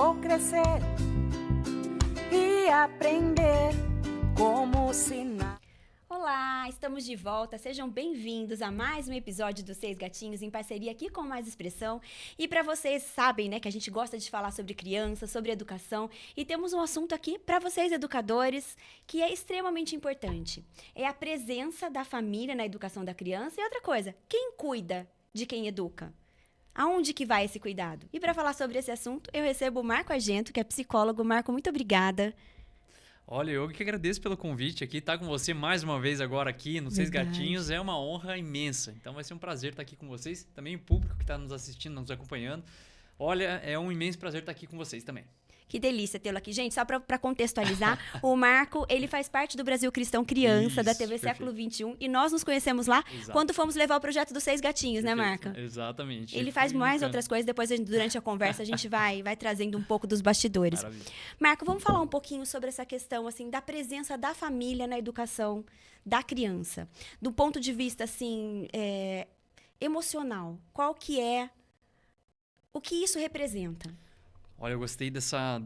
vou crescer e aprender como se nada. Olá, estamos de volta. Sejam bem-vindos a mais um episódio dos Seis Gatinhos em parceria aqui com Mais Expressão. E para vocês sabem, né, que a gente gosta de falar sobre criança, sobre educação, e temos um assunto aqui para vocês educadores que é extremamente importante. É a presença da família na educação da criança e outra coisa, quem cuida de quem educa? Aonde que vai esse cuidado? E para falar sobre esse assunto, eu recebo o Marco Argento, que é psicólogo. Marco, muito obrigada. Olha, eu que agradeço pelo convite aqui, estar com você mais uma vez agora aqui no Seis Gatinhos é uma honra imensa. Então vai ser um prazer estar aqui com vocês, também o público que está nos assistindo, nos acompanhando. Olha, é um imenso prazer estar aqui com vocês também. Que delícia tê-lo aqui. Gente, só para contextualizar, o Marco, ele faz parte do Brasil Cristão Criança, Isso, da TV perfeito. Século XXI, e nós nos conhecemos lá quando fomos levar o projeto dos Seis Gatinhos, né, Perfeito. Marco? Exatamente. Ele faz mais outras coisas, depois durante a conversa a gente vai trazendo um pouco dos bastidores. Maravilha. Marco, vamos falar um pouquinho sobre essa questão, assim, da presença da família na educação da criança. Do ponto de vista, assim, emocional. Qual que é... O que isso representa? Olha, eu gostei dessa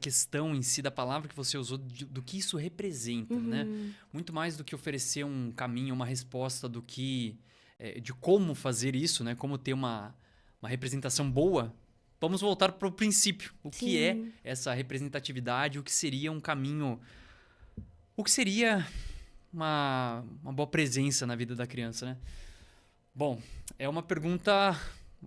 questão em si, da palavra que você usou, do que isso representa, né? Muito mais do que oferecer um caminho, uma resposta do que... de como fazer isso, né? Como ter uma representação boa. Vamos voltar para o princípio. O que é essa representatividade? O que seria um caminho... O que seria uma boa presença na vida da criança, né? Bom, é uma pergunta...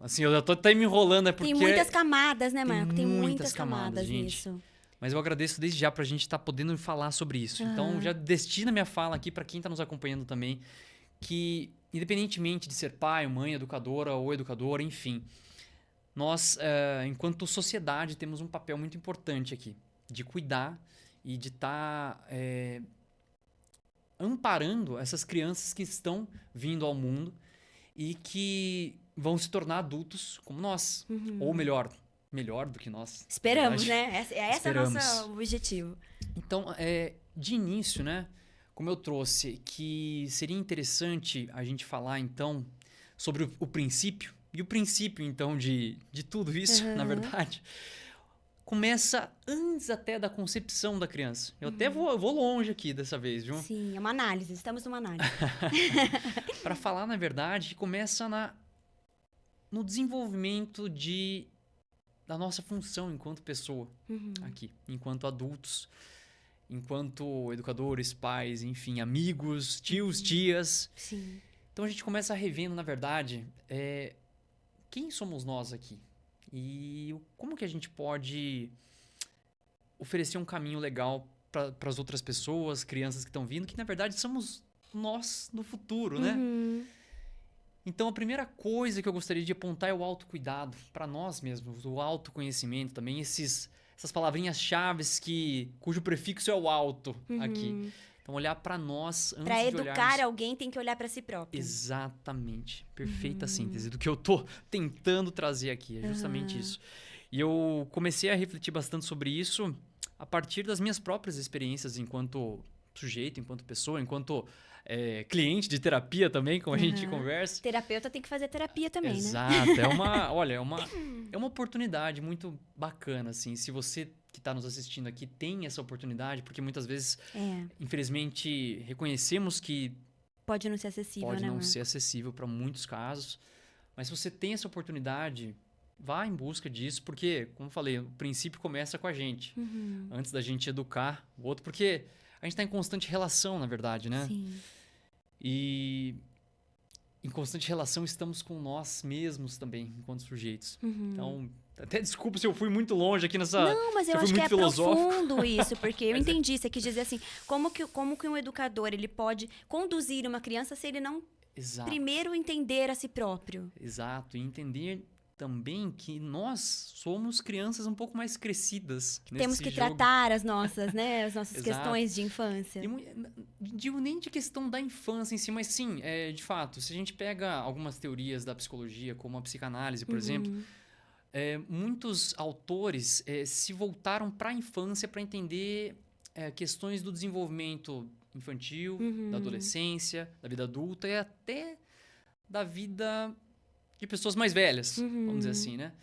Assim, eu já tô até me enrolando, porque... Tem muitas camadas, né, Marco? Tem Tem muitas muitas camadas gente. nisso. Mas eu agradeço desde já pra gente estar podendo falar sobre isso. Então, já destina minha fala aqui pra quem tá nos acompanhando também, que independentemente de ser pai, mãe, educadora ou educador, enfim, nós, enquanto sociedade, temos um papel muito importante aqui, de cuidar e de estar amparando essas crianças que estão vindo ao mundo e que vão se tornar adultos como nós. Ou melhor do que nós. Esperamos, né? Esse é o Esperamos. nosso objetivo. Então, de início, né? Como eu trouxe, que seria interessante a gente falar, então, sobre o princípio. E o princípio, então, de tudo isso, na verdade, começa antes até da concepção da criança. Eu até vou longe aqui dessa vez, viu? Sim, é uma análise. Estamos numa análise. Para falar, na verdade, começa no desenvolvimento da nossa função enquanto pessoa aqui, enquanto adultos, enquanto educadores, pais, enfim, amigos, tios, tias. Sim. Então a gente começa revendo, na verdade, quem somos nós aqui e como que a gente pode oferecer um caminho legal para as outras pessoas, crianças que estão vindo, que na verdade somos nós no futuro, né? Então, a primeira coisa que eu gostaria de apontar é o autocuidado para nós mesmos, o autoconhecimento também, essas palavrinhas-chave cujo prefixo é o auto aqui. Então, olhar para nós antes Para de educar olharmos... alguém, tem que olhar para si próprio. Exatamente. Perfeita síntese do que eu tô tentando trazer aqui. É justamente isso. E eu comecei a refletir bastante sobre isso a partir das minhas próprias experiências enquanto sujeito, enquanto pessoa, enquanto... cliente de terapia também, como a gente conversa. Terapeuta tem que fazer terapia também, né? Exato. É uma oportunidade muito bacana, assim. Se você que está nos assistindo aqui tem essa oportunidade, porque muitas vezes, infelizmente, reconhecemos que pode não ser acessível, pode né, não Marco? ser acessível para muitos casos. Mas se você tem essa oportunidade, vá em busca disso, porque, como eu falei, o princípio começa com a gente. Antes da gente educar o outro, porque a gente está em constante relação, na verdade, né? Sim. E em constante relação estamos com nós mesmos também, enquanto sujeitos. Então, até desculpa se eu fui muito longe aqui nessa... Não, mas eu se acho que muito é filosófico. profundo isso, porque eu entendi. Você quis dizer assim, como que um educador ele pode conduzir uma criança se ele não Exato. primeiro entender a si próprio? Exato. E entender também que nós somos crianças um pouco mais crescidas. Temos que jogo. tratar as nossas Exato. questões de infância. Digo nem de questão da infância em si, mas sim, de fato, se a gente pega algumas teorias da psicologia, como a psicanálise, por exemplo, muitos autores se voltaram para a infância para entender questões do desenvolvimento infantil, da adolescência, da vida adulta e até da vida de pessoas mais velhas, vamos dizer assim, né?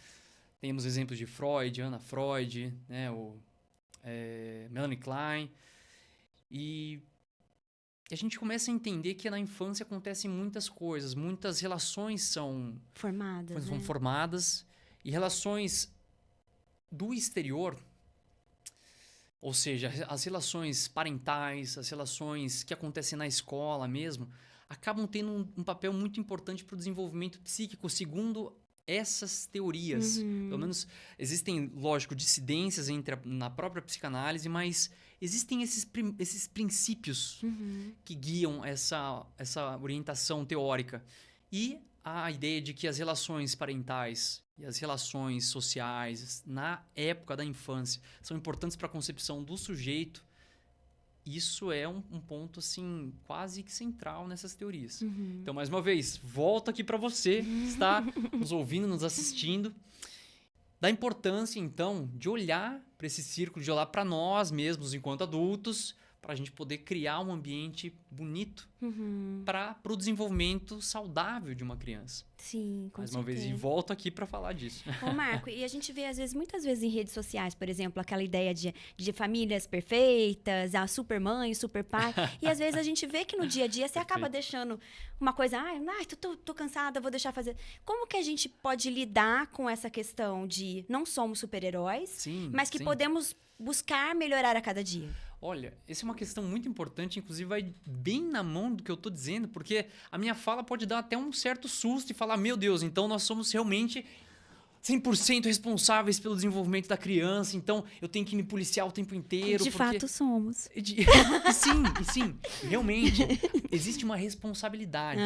Temos exemplos de Freud, Anna Freud, né, Melanie Klein. E a gente começa a entender que na infância acontecem muitas coisas, muitas relações são formadas, e relações do exterior, ou seja, as relações parentais, as relações que acontecem na escola mesmo, acabam tendo um papel muito importante para o desenvolvimento psíquico, segundo essas teorias. Pelo menos existem, lógico, dissidências na própria psicanálise, mas existem esses princípios que guiam essa orientação teórica. E a ideia de que as relações parentais e as relações sociais na época da infância são importantes para a concepção do sujeito, isso é um ponto, assim, quase que central nessas teorias. Então, mais uma vez, volto aqui para você que está nos ouvindo, nos assistindo, da importância, então, de olhar para esse círculo, de olhar para nós mesmos enquanto adultos, para a gente poder criar um ambiente bonito para o desenvolvimento saudável de uma criança. Sim, com Mais certeza. uma vez, e volto aqui para falar disso. Ô, Marco, e a gente vê, muitas vezes em redes sociais, por exemplo, aquela ideia de famílias perfeitas, a super mãe, o super pai, e às vezes a gente vê que no dia a dia você acaba deixando uma coisa, tô cansada, vou deixar fazer. Como que a gente pode lidar com essa questão de não somos super-heróis, mas que podemos buscar melhorar a cada dia? Olha, essa é uma questão muito importante, inclusive vai bem na mão do que eu estou dizendo, porque a minha fala pode dar até um certo susto e falar, meu Deus, então nós somos realmente 100% responsáveis pelo desenvolvimento da criança, então eu tenho que me policiar o tempo inteiro. De fato somos. E sim, realmente, existe uma responsabilidade.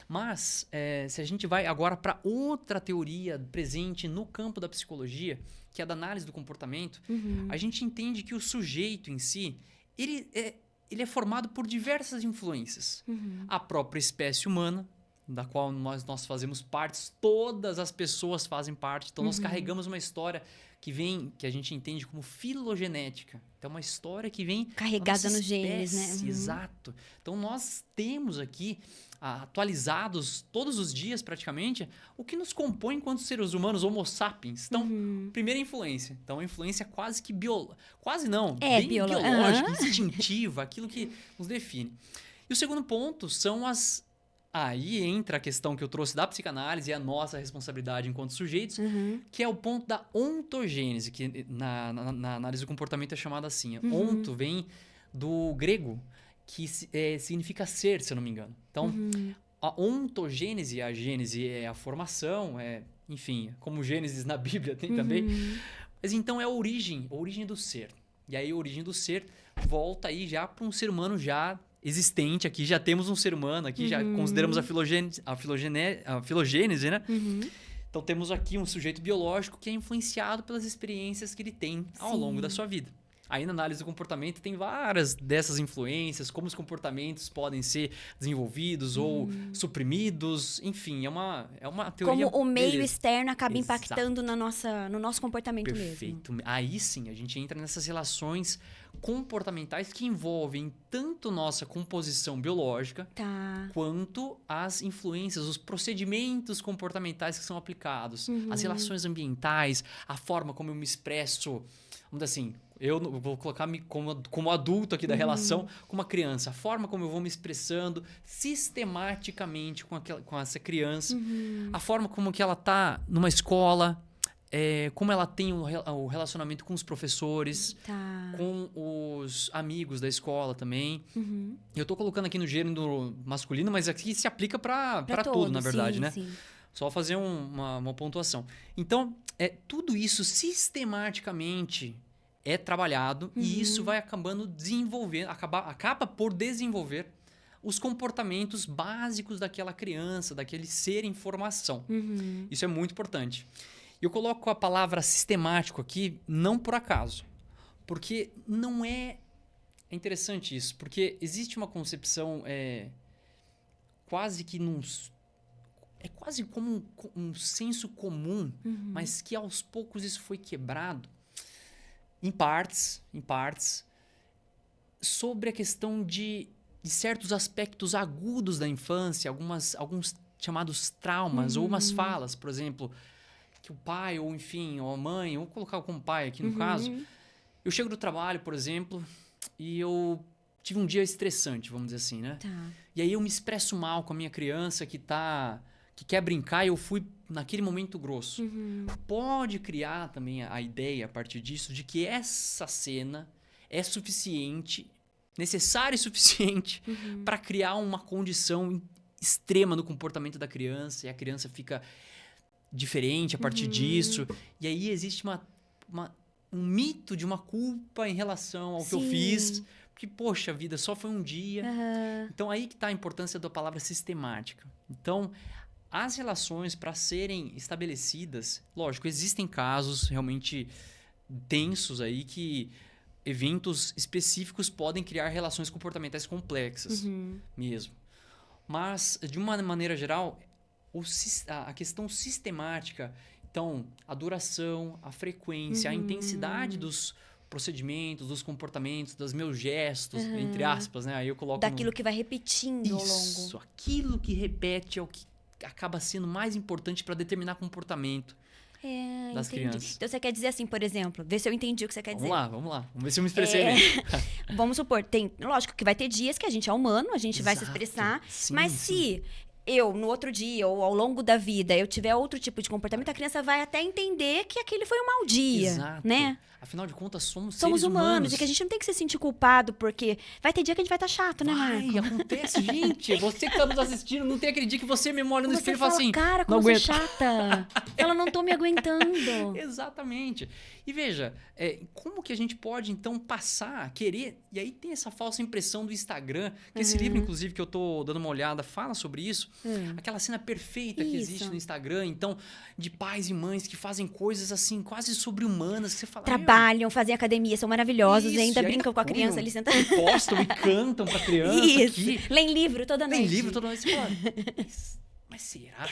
Mas, se a gente vai agora para outra teoria presente no campo da psicologia, que é a da análise do comportamento, a gente entende que o sujeito em si, ele é formado por diversas influências. A própria espécie humana, da qual nós fazemos parte, todas as pessoas fazem parte, então nós carregamos uma história que a gente entende como filogenética. Então, é uma história que vem carregada nos genes, né? Exato. Então, nós temos aqui, atualizados todos os dias praticamente, o que nos compõe enquanto seres humanos, homo sapiens. Então, primeira influência. Então, a influência quase que bem biológica, instintiva, aquilo que nos define. E o segundo ponto são aí entra a questão que eu trouxe da psicanálise e a nossa responsabilidade enquanto sujeitos, que é o ponto da ontogênese, que na análise do comportamento é chamada assim. Onto vem do grego, que significa ser, se eu não me engano. Então, a ontogênese, a gênese é a formação, enfim, como Gênesis na Bíblia tem também. Mas então é a origem do ser. E aí a origem do ser volta aí já para um ser humano já existente aqui, já temos um ser humano aqui, já consideramos a filogênese, né? Então temos aqui um sujeito biológico que é influenciado pelas experiências que ele tem ao longo da sua vida. Aí na análise do comportamento tem várias dessas influências, como os comportamentos podem ser desenvolvidos ou suprimidos, enfim, é uma teoria... Como o meio externo acaba impactando no nosso comportamento mesmo. Perfeito. Aí sim, a gente entra nessas relações comportamentais que envolvem tanto nossa composição biológica quanto as influências, os procedimentos comportamentais que são aplicados, as relações ambientais, a forma como eu me expresso, vamos dizer assim, eu vou colocar-me como adulto aqui da relação com uma criança, a forma como eu vou me expressando sistematicamente com essa criança, a forma como que ela está numa escola, como ela tem o relacionamento com os professores, com os amigos da escola também. Eu estou colocando aqui no gênero masculino, mas aqui se aplica para tudo, na verdade, né? Sim. Só fazer uma pontuação. Então, tudo isso sistematicamente é trabalhado e isso vai acabando desenvolvendo, acaba por desenvolver os comportamentos básicos daquela criança, daquele ser em formação. Isso é muito importante. Eu coloco a palavra sistemático aqui não por acaso, porque não é interessante isso, porque existe uma concepção quase que quase como um senso comum, mas que aos poucos isso foi quebrado em partes, sobre a questão de certos aspectos agudos da infância, alguns chamados traumas ou umas falas, por exemplo, que o pai, ou enfim, ou a mãe, vou colocar como pai aqui no caso, eu chego do trabalho, por exemplo, e eu tive um dia estressante, vamos dizer assim, né? Tá. E aí eu me expresso mal com a minha criança que quer brincar e eu fui naquele momento grosso. Pode criar também a ideia a partir disso de que essa cena é suficiente, necessária e suficiente para criar uma condição extrema no comportamento da criança e a criança fica diferente a partir disso. E aí existe um mito de uma culpa em relação ao que eu fiz. Porque, poxa vida, só foi um dia. Então, aí que está a importância da palavra sistemática. Então, as relações, para serem estabelecidas, lógico, existem casos realmente tensos aí que eventos específicos podem criar relações comportamentais complexas mesmo. Mas, de uma maneira geral, a questão sistemática, então, a duração, a frequência, a intensidade dos procedimentos, dos comportamentos, dos meus gestos, entre aspas, né? Aí eu coloco Daquilo que vai repetindo ao longo. Isso, aquilo que repete é o que acaba sendo mais importante para determinar comportamento das crianças. Então, você quer dizer assim, por exemplo, vê se eu entendi o que você quer dizer. Vamos lá. Vamos ver se eu me expressei bem. Vamos supor, lógico que vai ter dias que a gente é humano, a gente vai se expressar, Sim, mas se eu, no outro dia ou ao longo da vida, eu tiver outro tipo de comportamento, a criança vai até entender que aquele foi um mau dia, Exato. né? Afinal de contas, somos Somos seres humanos e que a gente não tem que se sentir culpado, porque vai ter dia que a gente vai estar chato, né, Marco? Acontece, gente. Você que tá nos assistindo, não tem aquele dia que você me olha no espelho e fala assim... cara, como você é chata. Ela não tô me aguentando. Exatamente. E veja, como que a gente pode, então, passar, querer... E aí tem essa falsa impressão do Instagram, que esse livro, inclusive, que eu tô dando uma olhada, fala sobre isso. Aquela cena perfeita que existe no Instagram, então, de pais e mães que fazem coisas, assim, quase sobre-humanas, que você fala... Trabalham, fazem academia, são maravilhosos, Isso, ainda e brincam com a criança ali sentada. Postam e cantam pra criança Isso. aqui. Lêem livro toda noite. Lêem livro toda noite. Você fala, mas será?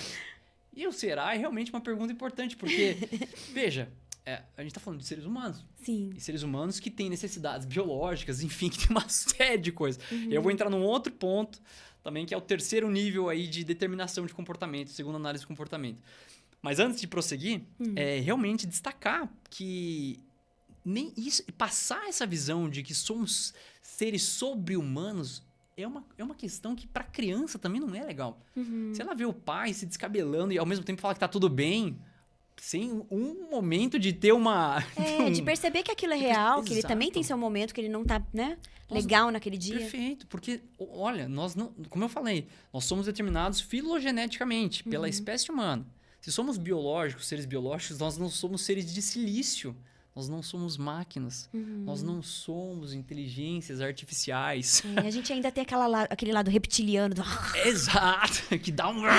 E o será é realmente uma pergunta importante, porque, veja, a gente tá falando de seres humanos. Sim. E seres humanos que têm necessidades biológicas, enfim, que tem uma série de coisas. E eu vou entrar num outro ponto também, que é o terceiro nível aí de determinação de comportamento, segundo a análise de comportamento. Mas antes de prosseguir, realmente destacar que nem isso, passar essa visão de que somos seres sobre-humanos é uma questão que para criança também não é legal. Se ela vê o pai se descabelando e ao mesmo tempo falar que tá tudo bem, sem um momento de ter uma... de perceber que aquilo é real, que ele também tem seu momento, que ele não tá, né, legal naquele dia. Perfeito, porque, olha, nós não, como eu falei, nós somos determinados filogeneticamente pela espécie humana. Se somos biológicos, seres biológicos, nós não somos seres de silício. Nós não somos máquinas. Nós não somos inteligências artificiais. A gente ainda tem aquele lado reptiliano. Exato. Que dá uma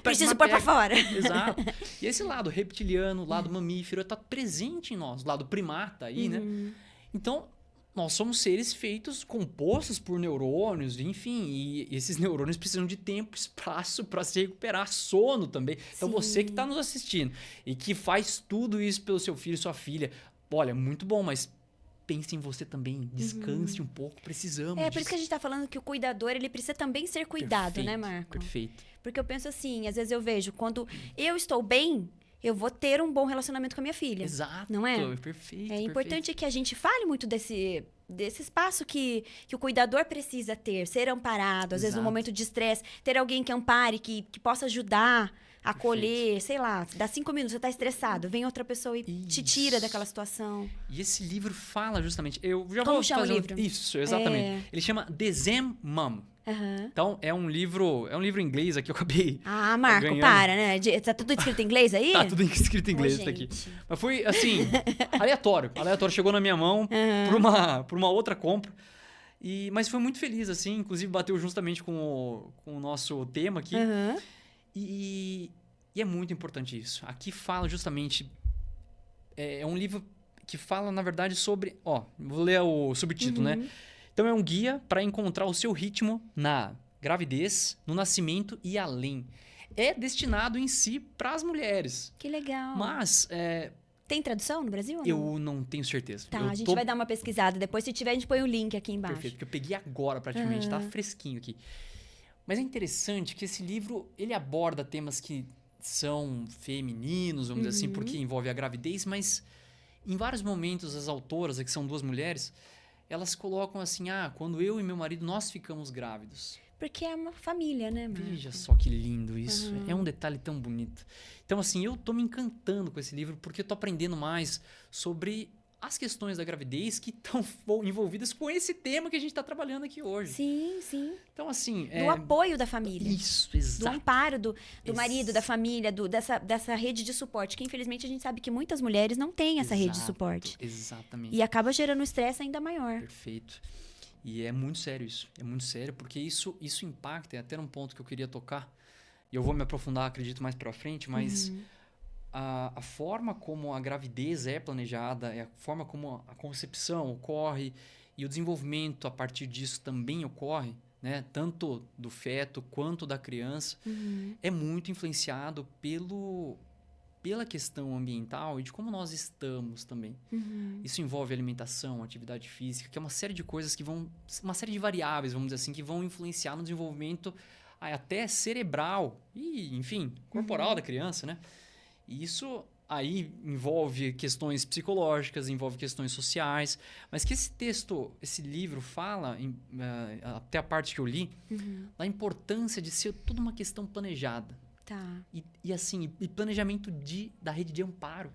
Preciso pôr pra fora. Exato. E esse lado reptiliano, lado mamífero, está presente em nós. O lado primata aí, né? Então, nós somos seres compostos por neurônios, enfim. E esses neurônios precisam de tempo, espaço para se recuperar, sono também. Então, você que está nos assistindo e que faz tudo isso pelo seu filho e sua filha, olha, muito bom, mas pense em você também. Descanse um pouco, precisamos por isso que a gente está falando que o cuidador, ele precisa também ser cuidado, perfeito, né, Marco? Perfeito. Porque eu penso assim, às vezes eu vejo, quando eu estou bem, eu vou ter um bom relacionamento com a minha filha. Exato. Não é? Perfeito. É importante que a gente fale muito desse espaço que o cuidador precisa ter, ser amparado. Às vezes, no momento de estresse, ter alguém que ampare, que possa ajudar, acolher, sei lá, dá 5 minutos, você tá estressado, vem outra pessoa e te tira daquela situação. E esse livro fala justamente... Eu já Como vou chama fazer o livro? Isso, exatamente. Ele chama The Zen Mom. Então, é um livro em inglês aqui, eu acabei Marco, ganhando. para, né? Tá tudo escrito em inglês aí? Tá tudo escrito em inglês, tá aqui. Mas foi, assim, aleatório. Chegou na minha mão por uma outra compra. Mas foi muito feliz, assim. Inclusive, bateu justamente com o nosso tema aqui. E é muito importante isso. Aqui fala justamente... É um livro que fala, na verdade, sobre... Vou ler o subtítulo, né? Então, é um guia para encontrar o seu ritmo na gravidez, no nascimento e além. É destinado em si para as mulheres. Que legal. Mas... Tem tradução no Brasil ou não? Eu não tenho certeza. Tá, a gente vai dar uma pesquisada. Depois, se tiver, a gente põe o link aqui embaixo. Perfeito, porque eu peguei agora praticamente, tá fresquinho aqui. Mas é interessante que esse livro, ele aborda temas que são femininos, vamos dizer assim, porque envolve a gravidez, mas em vários momentos as autoras, que são duas mulheres, elas colocam assim, quando eu e meu marido, nós ficamos grávidos. Porque é uma família, né, Marco? Veja só que lindo isso. É um detalhe tão bonito. Então, assim, eu tô me encantando com esse livro porque eu tô aprendendo mais sobre as questões da gravidez que estão envolvidas com esse tema que a gente está trabalhando aqui hoje. Sim, sim. Então, assim... Do apoio da família. Isso, exato. Do amparo do marido, da família, dessa rede de suporte. Que, infelizmente, a gente sabe que muitas mulheres não têm essa rede de suporte. Exatamente. E acaba gerando um estresse ainda maior. Perfeito. E é muito sério isso. É muito sério, porque isso impacta, é até um ponto que eu queria tocar. E eu vou me aprofundar, acredito, mais pra frente, mas... A forma como a gravidez é planejada, a forma como a concepção ocorre e o desenvolvimento a partir disso também ocorre, né? Tanto do feto quanto da criança, é muito influenciado pela questão ambiental e de como nós estamos também. Isso envolve alimentação, atividade física, que é uma série de coisas que vão... Uma série de variáveis, vamos dizer assim, que vão influenciar no desenvolvimento até cerebral e, enfim, corporal da criança, né? E isso aí envolve questões psicológicas, envolve questões sociais, mas que esse livro fala, até a parte que eu li, da importância de ser toda uma questão planejada. Tá. E assim, e planejamento da rede de amparo.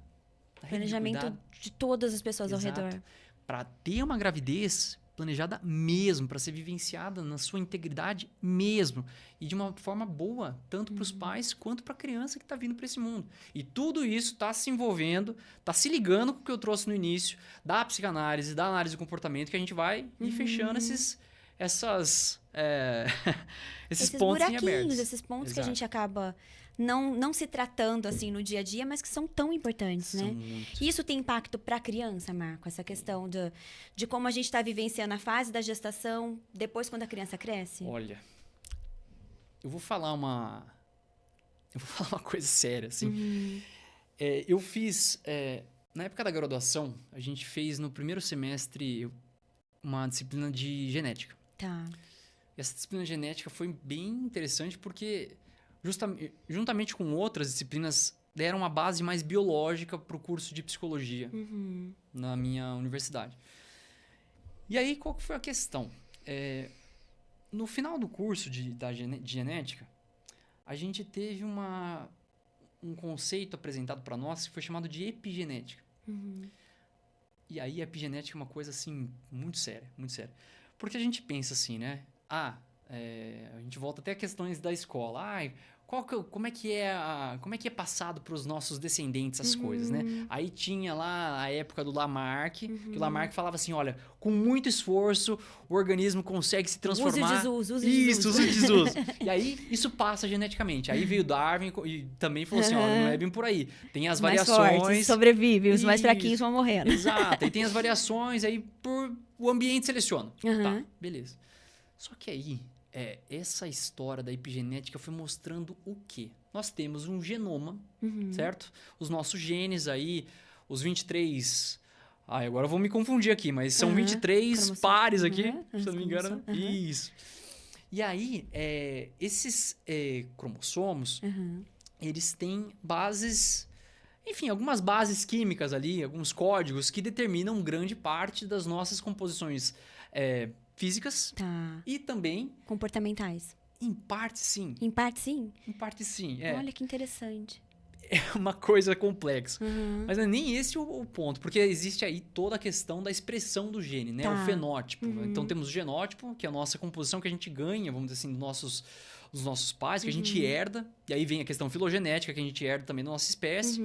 Planejamento de todas as pessoas ao redor. Para ter uma gravidez planejada mesmo, para ser vivenciada na sua integridade mesmo. E de uma forma boa, tanto para os pais quanto para a criança que está vindo para esse mundo. E tudo isso está se envolvendo, está se ligando com o que eu trouxe no início, da psicanálise, da análise do comportamento, que a gente vai ir fechando esses pontos em aberto. Esses pontos que a gente acaba não se tratando assim no dia a dia, mas que são tão importantes, né? Muito. Isso tem impacto para a criança, Marco? Essa questão de como a gente está vivenciando a fase da gestação, depois quando a criança cresce? Olha, eu vou falar uma coisa séria, assim. Eu fiz... na época da graduação, a gente fez no primeiro semestre uma disciplina de genética. Tá. E essa disciplina de genética foi bem interessante porque, juntamente com outras disciplinas, deram uma base mais biológica para o curso de psicologia na minha universidade. E aí, qual que foi a questão? No final do curso de genética, a gente teve um conceito apresentado para nós que foi chamado de epigenética. E aí, a epigenética é uma coisa, assim, muito séria, muito séria. Porque a gente pensa assim, né? A gente volta até a questões da escola. Como é que é passado para os nossos descendentes as coisas, né? Aí tinha lá a época do Lamarck, que o Lamarck falava assim, olha, com muito esforço o organismo consegue se transformar. Use Isso, use Jesus. E aí isso passa geneticamente. Aí veio Darwin e também falou assim, olha, não é bem por aí. Tem as variações. Mais fortes sobrevivem, os mais fraquinhos vão morrendo. Exato. Aí tem as variações, aí o ambiente seleciona. Tá, beleza. Só que aí, essa história da epigenética foi mostrando o quê? Nós temos um genoma, certo? Os nossos genes aí, os 23... agora eu vou me confundir aqui, mas são 23 pares aqui, se eu não me engano. Isso. E aí, esses cromossomos, eles têm bases... Enfim, algumas bases químicas ali, alguns códigos que determinam grande parte das nossas composições físicas e também... Comportamentais. Em parte, sim. Em parte, sim? Em parte, sim. Olha que interessante. É uma coisa complexa. Mas não é nem esse o ponto, porque existe aí toda a questão da expressão do gene, né? O fenótipo. Então, temos o genótipo, que é a nossa composição que a gente ganha, vamos dizer assim, dos nossos pais, que a gente herda. E aí vem a questão filogenética, que a gente herda também da nossa espécie.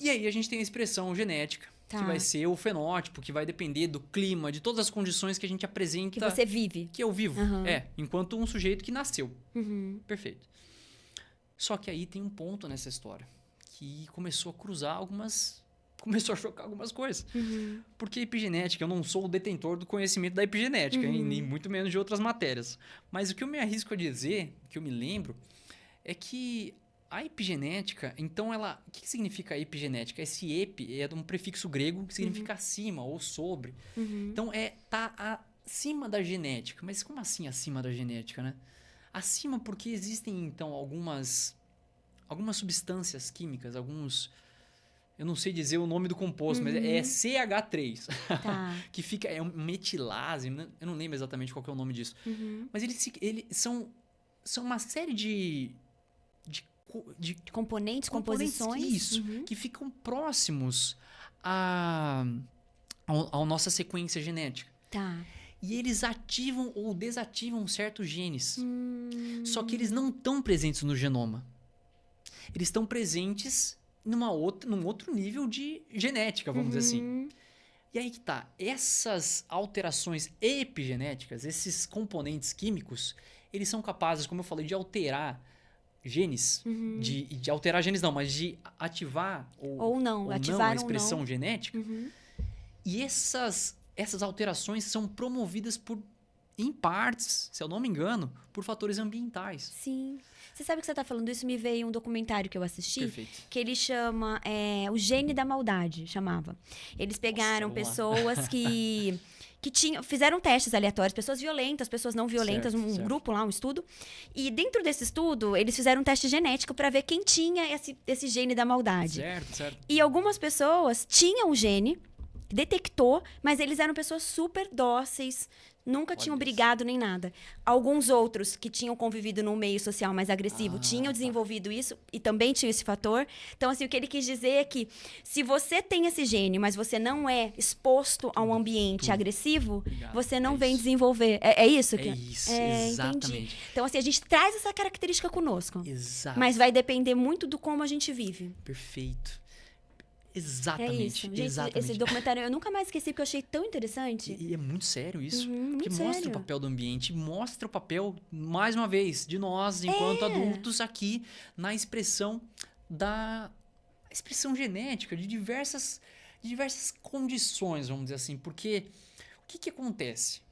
E aí a gente tem a expressão genética, que vai ser o fenótipo, que vai depender do clima, de todas as condições que a gente apresenta. Que você vive. Que eu vivo. Enquanto um sujeito que nasceu. Perfeito. Só que aí tem um ponto nessa história, que começou a cruzar começou a chocar algumas coisas. Porque a epigenética, eu não sou o detentor do conhecimento da epigenética, nem muito menos de outras matérias. Mas o que eu me arrisco a dizer, o que eu me lembro, é que a epigenética, então ela... O que significa epigenética? Esse epi é de um prefixo grego que significa acima ou sobre. Então, tá acima da genética. Mas como assim acima da genética, né? Acima porque existem, então, algumas algumas substâncias químicas, alguns... Eu não sei dizer o nome do composto, mas é CH3. Tá. Que fica... É um metilase, eu não lembro exatamente qual que é o nome disso. Mas eles são uma série de Componentes, componentes composições. isso, que ficam próximos à nossa sequência genética. Tá. E eles ativam ou desativam certos genes. Só que eles não estão presentes no genoma. Eles estão presentes num outro nível de genética, vamos dizer assim. E aí que tá. Essas alterações epigenéticas, esses componentes químicos, eles são capazes, como eu falei, de alterar genes. De alterar genes não, mas de ativar Ou não, ativar a ou expressão não. genética. E essas alterações são promovidas em partes, se eu não me engano, por fatores ambientais. Sim. Você sabe que você tá falando isso? Me veio um documentário que eu assisti. Perfeito. Que ele chama O Gene da Maldade, chamava. Eles pegaram vamos lá. pessoas que fizeram testes aleatórios, pessoas violentas, pessoas não violentas, Certo, um certo. grupo lá, um estudo. E dentro desse estudo, eles fizeram um teste genético para ver quem tinha esse gene da maldade. Certo, certo. E algumas pessoas tinham o gene, detectou, mas eles eram pessoas super dóceis, nunca tinham isso. brigado nem nada. Alguns outros que tinham convivido num meio social mais agressivo tinham desenvolvido isso e também tinham esse fator. Então, assim, o que ele quis dizer é que se você tem esse gene, mas você não é exposto a um ambiente agressivo, Obrigado. você não É vem isso. desenvolver. É isso? É isso, Entendi. exatamente. Então, assim, a gente traz essa característica conosco. Exato. Mas vai depender muito do como a gente vive. Perfeito. É Exatamente. isso. Gente, exatamente. esse documentário eu nunca mais esqueci porque eu achei tão interessante. E é muito sério isso. Muito Porque mostra sério. o papel do ambiente, mostra o papel, mais uma vez, de nós, É. enquanto adultos, aqui na expressão expressão genética de diversas condições, vamos dizer assim. Porque o que acontece?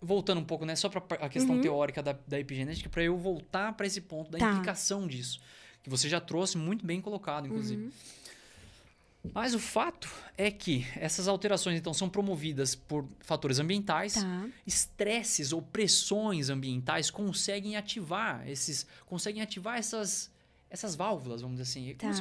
Voltando um pouco, né, só para a questão teórica da epigenética, para eu voltar para esse ponto da Tá. implicação disso. Que você já trouxe muito bem colocado, inclusive. Mas o fato é que essas alterações, então, são promovidas por fatores ambientais. Tá. Estresses ou pressões ambientais conseguem ativar essas válvulas, vamos dizer assim. É como Tá.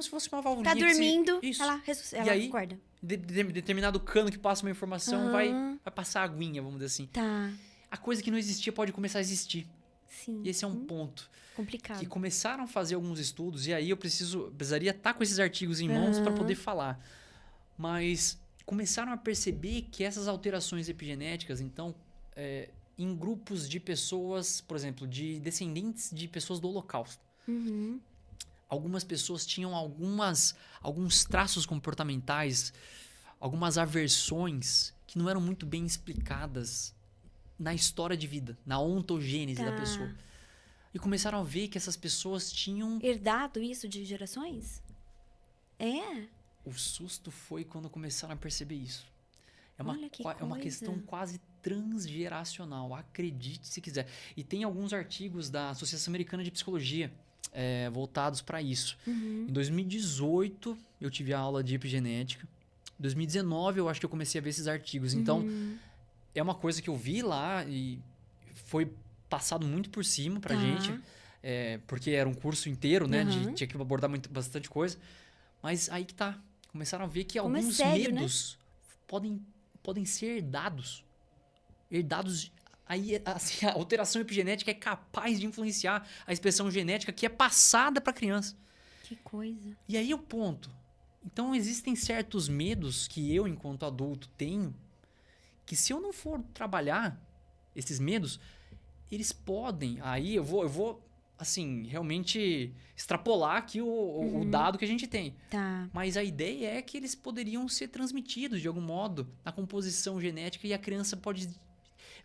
se fosse uma válvula. Tá dormindo, Isso. ela E aí, acorda. determinado cano que passa uma informação vai Aham. passar a aguinha, vamos dizer assim. Tá. A coisa que não existia pode começar a existir. Sim. E esse é um ponto. Complicado. Que começaram a fazer alguns estudos, e aí eu precisaria estar com esses artigos em mãos para poder falar. Mas começaram a perceber que essas alterações epigenéticas, então, em grupos de pessoas, por exemplo, de descendentes de pessoas do Holocausto, algumas pessoas tinham alguns traços comportamentais, algumas aversões que não eram muito bem explicadas na história de vida, na ontogênese da pessoa. E começaram a ver que essas pessoas tinham... Herdado isso de gerações? É? O susto foi quando começaram a perceber isso. Olha que É uma coisa. questão quase transgeracional, acredite se quiser. E tem alguns artigos da Associação Americana de Psicologia voltados para isso. Em 2018, eu tive a aula de epigenética. Em 2019, eu acho que eu comecei a ver esses artigos. Então, é uma coisa que eu vi lá e foi passado muito por cima pra gente. Porque era um curso inteiro, né? Tinha que abordar bastante coisa. Mas aí que tá. Começaram a ver que Como é alguns sério, medos podem ser herdados. Herdados. Aí, assim, a alteração epigenética é capaz de influenciar a expressão genética que é passada para a criança. Que coisa. E aí o ponto. Então, existem certos medos que eu, enquanto adulto, tenho, que se eu não for trabalhar esses medos, eles podem... Aí eu vou assim, realmente extrapolar aqui o dado que a gente tem. Tá. Mas a ideia é que eles poderiam ser transmitidos de algum modo na composição genética e a criança pode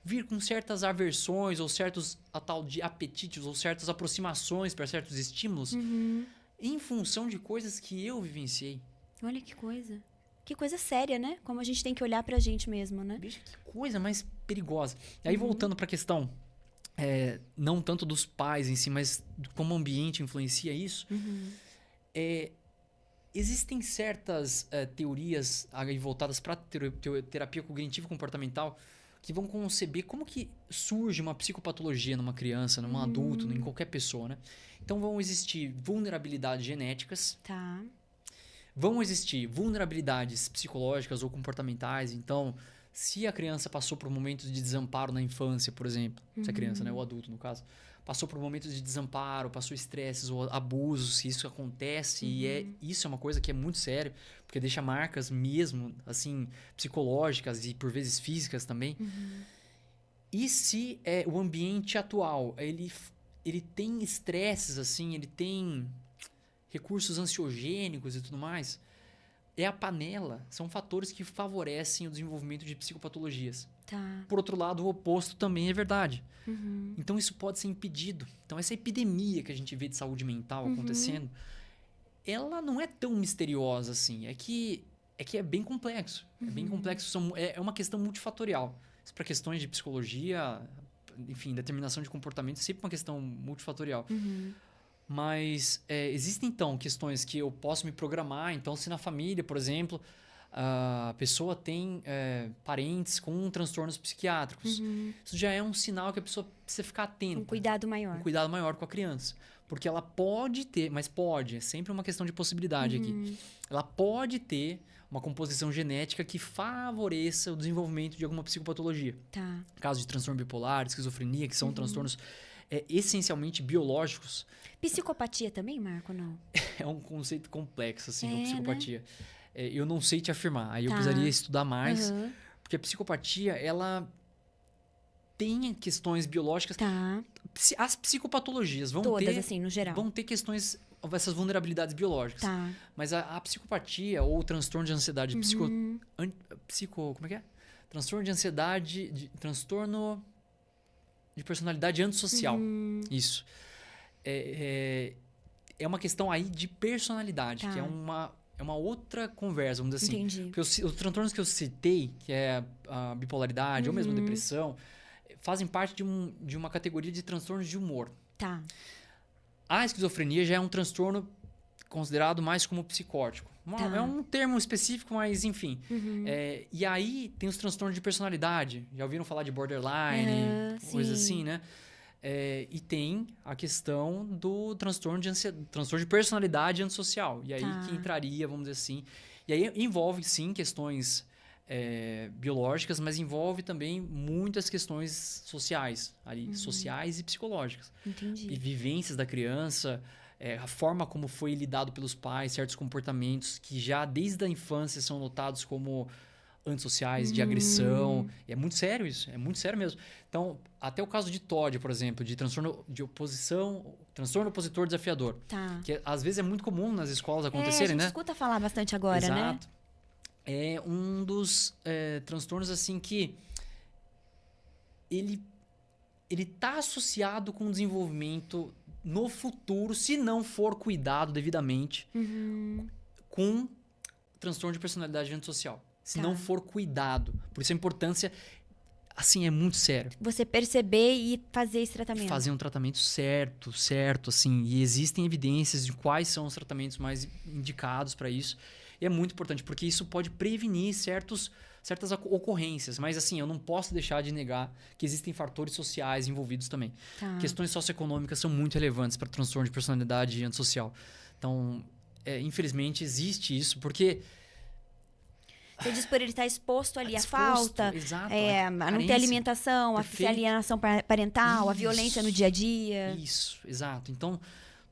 vir com certas aversões ou certos a tal de apetites ou certas aproximações para certos estímulos em função de coisas que eu vivenciei. Olha que coisa. Que coisa séria, né? Como a gente tem que olhar pra gente mesmo, né? Veja que coisa mais perigosa. E aí, voltando para a questão, não tanto dos pais em si, mas de como o ambiente influencia isso, existem certas teorias aí voltadas para terapia cognitivo-comportamental, que vão conceber como que surge uma psicopatologia numa criança, num adulto, em qualquer pessoa, né? Então vão existir vulnerabilidades genéticas, Tá. vão existir vulnerabilidades psicológicas ou comportamentais. Então, se a criança passou por momentos de desamparo na infância, por exemplo, se a criança, né, o adulto no caso, passou por momentos de desamparo, passou estresses ou abusos, se isso acontece, isso é uma coisa que é muito sério, porque deixa marcas mesmo, assim, psicológicas e por vezes físicas também. E se o ambiente atual, ele tem estresses, assim, ele tem recursos ansiogênicos e tudo mais, é a panela, são fatores que favorecem o desenvolvimento de psicopatologias. Tá. Por outro lado, o oposto também é verdade. Então, isso pode ser impedido. Então, essa epidemia que a gente vê de saúde mental acontecendo, ela não é tão misteriosa assim. É que é bem complexo. É bem complexo. É uma questão multifatorial. Para questões de psicologia, enfim, determinação de comportamento, é sempre uma questão multifatorial. Mas existem, então, questões que eu posso me programar. Então, se na família, por exemplo, a pessoa tem parentes com transtornos psiquiátricos, isso já é um sinal que a pessoa precisa ficar atenta. Um cuidado maior. Um cuidado maior com a criança. Porque ela pode ter, mas pode, é sempre uma questão de possibilidade aqui. Ela pode ter uma composição genética que favoreça o desenvolvimento de alguma psicopatologia. Tá. Caso de transtorno bipolar, esquizofrenia, que são transtornos essencialmente biológicos. Psicopatia também, Marco, não? É um conceito complexo, assim, a né? psicopatia. Eu não sei te afirmar. Aí eu Tá. precisaria estudar mais. Porque a psicopatia, ela tem questões biológicas. Tá. As psicopatologias vão Todas, ter... assim, no geral. Vão ter questões, essas vulnerabilidades biológicas. Tá. Mas a psicopatia ou o transtorno de ansiedade como é que é? Transtorno de ansiedade, transtorno de personalidade antissocial. Isso. É uma questão aí de personalidade, Tá. que é uma outra conversa, vamos dizer assim. Entendi. Porque os transtornos que eu citei, que é a bipolaridade ou mesmo a depressão, fazem parte de uma categoria de transtornos de humor. Tá. A esquizofrenia já é um transtorno considerado mais como psicótico. Tá. É um termo específico, mas enfim. E aí tem os transtornos de personalidade. Já ouviram falar de borderline, coisa sim. assim, né? E tem a questão do transtorno de personalidade antissocial. E aí Tá. que entraria, vamos dizer assim. E aí envolve, sim, questões biológicas, mas envolve também muitas questões sociais, ali, sociais e psicológicas. Entendi. E vivências da criança, a forma como foi lidado pelos pais, certos comportamentos que já desde a infância são notados como antissociais, de agressão. É muito sério isso, é muito sério mesmo. Então, até o caso de TOD, por exemplo, de transtorno de oposição, transtorno opositor desafiador, Tá. que às vezes é muito comum nas escolas A acontecerem, gente né? escuta falar bastante agora, né? Exato. É um dos transtornos assim que ele está associado com o desenvolvimento no futuro, se não for cuidado devidamente, com transtorno de personalidade antissocial. Se Tá. não for cuidado. Por isso a importância, assim, é muito sério. Você perceber e fazer esse tratamento. Fazer um tratamento certo, assim. E existem evidências de quais são os tratamentos mais indicados para isso. E é muito importante, porque isso pode prevenir certas ocorrências. Mas, assim, eu não posso deixar de negar que existem fatores sociais envolvidos também. Tá. Questões socioeconômicas são muito relevantes para transtorno de personalidade antissocial. Então, infelizmente, existe isso, porque... Você diz por ele estar exposto ali à Exposto, falta, exato, a não ter carência. alimentação, a Perfeito. alienação parental, a Isso. violência no dia a dia. Isso, exato. Então,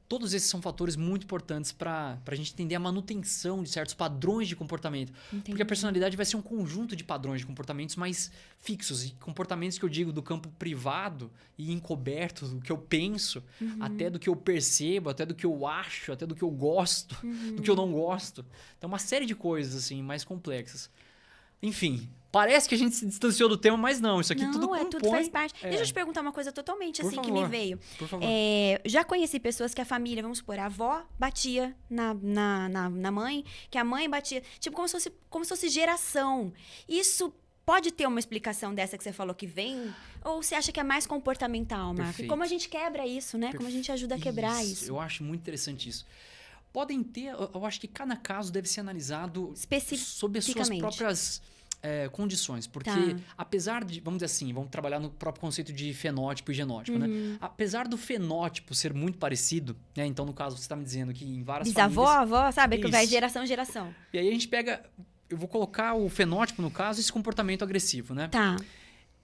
todos esses são fatores muito importantes para a gente entender a manutenção de certos padrões de comportamento. Entendi. Porque a personalidade vai ser um conjunto de padrões de comportamentos mais fixos. E comportamentos que eu digo do campo privado e encoberto, do que eu penso, até do que eu percebo, até do que eu acho, até do que eu gosto, do que eu não gosto. Então, uma série de coisas assim mais complexas. Enfim, parece que a gente se distanciou do tema, mas não. Isso aqui tudo compõe... tudo faz parte. Deixa eu te perguntar uma coisa totalmente Por assim que favor. me veio. Por favor. Já conheci pessoas que a família, vamos supor, a avó batia na mãe, que a mãe batia. Tipo, como se fosse geração. Isso pode ter uma explicação dessa que você falou que vem? Ou você acha que é mais comportamental, Marco? E Perfeito. como a gente quebra isso, né? Como a gente ajuda a quebrar isso. Eu acho muito interessante isso. Podem ter... Eu acho que cada caso deve ser analisado sob as suas Especificamente. próprias condições. Porque Tá. apesar de, vamos dizer assim, vamos trabalhar no próprio conceito de fenótipo e genótipo, né? Apesar do fenótipo ser muito parecido, né? Então, no caso, você está me dizendo que em várias Bisavó, famílias... avó, sabe? Que vai Isso. geração em geração. E aí a gente pega... Eu vou colocar o fenótipo, no caso, esse comportamento agressivo, né? Tá.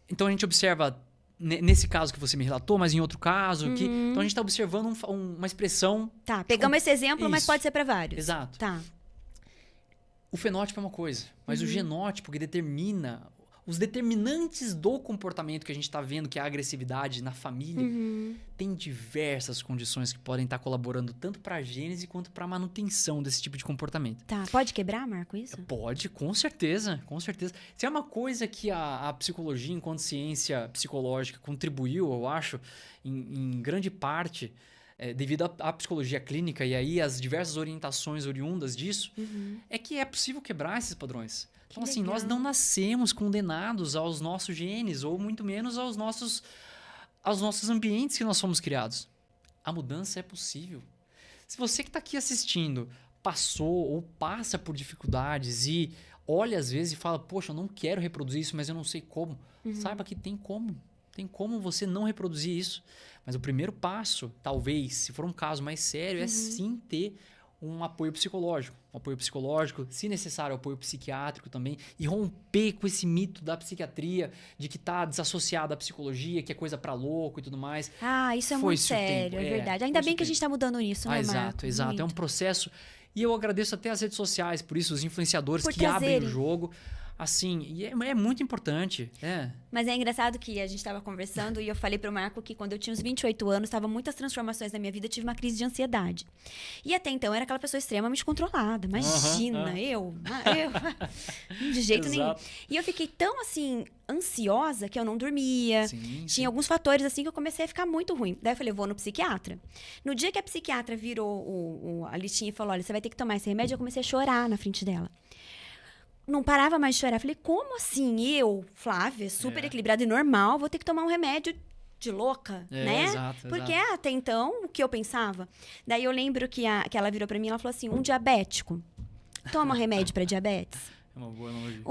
Então, a gente observa, nesse caso que você me relatou, mas em outro caso, então a gente está observando uma expressão... Tá. Pegamos esse exemplo, mas Isso. pode ser para vários. Exato. Tá. O fenótipo é uma coisa, mas o genótipo que determina os determinantes do comportamento que a gente está vendo, que é a agressividade na família, tem diversas condições que podem estar colaborando tanto para a gênese quanto para a manutenção desse tipo de comportamento. Tá. Pode quebrar, Marco, isso? Pode, com certeza, com certeza. Se é uma coisa que a psicologia, enquanto ciência psicológica, contribuiu, eu acho, em grande parte, devido à psicologia clínica e aí as diversas orientações oriundas disso, é que é possível quebrar esses padrões. Então, assim, nós não nascemos condenados aos nossos genes, ou muito menos aos nossos ambientes que nós fomos criados. A mudança é possível. Se você que está aqui assistindo passou ou passa por dificuldades e olha às vezes e fala, poxa, eu não quero reproduzir isso, mas eu não sei como. Saiba que tem como. Tem como você não reproduzir isso. Mas o primeiro passo, talvez, se for um caso mais sério, é sim ter um apoio psicológico. Um apoio psicológico, se necessário, apoio psiquiátrico também. E romper com esse mito da psiquiatria, de que está desassociado da psicologia, que é coisa para louco e tudo mais. Ah, isso é muito Foi-se o sério, tempo. é verdade. Ainda foi-se bem o que a gente tempo. está mudando nisso, né, Marco? Exato, exato. É um Muito. processo. E eu agradeço até as redes sociais, por isso, os influenciadores Por que abrem o trazerem. jogo. Assim, e é muito importante. Mas é engraçado que a gente estava conversando e eu falei pro Marco que quando eu tinha uns 28 anos, estavam muitas transformações na minha vida, eu tive uma crise de ansiedade. E até então eu era aquela pessoa extremamente controlada. Imagina, eu de jeito nenhum. Exato. E eu fiquei tão assim ansiosa que eu não dormia. Sim, Tinha alguns fatores assim que eu comecei a ficar muito ruim. Daí eu falei, eu vou no psiquiatra. No dia que a psiquiatra virou a listinha e falou, olha, você vai ter que tomar esse remédio, eu comecei a chorar na frente dela. Não parava mais de chorar. Falei, como assim? Eu, Flávia, super equilibrada e normal, vou ter que tomar um remédio de louca, né? Exato, Porque exato. até então, o que eu pensava? Daí eu lembro que ela virou pra mim e ela falou assim, um diabético, toma remédio pra diabetes? É uma boa analogia.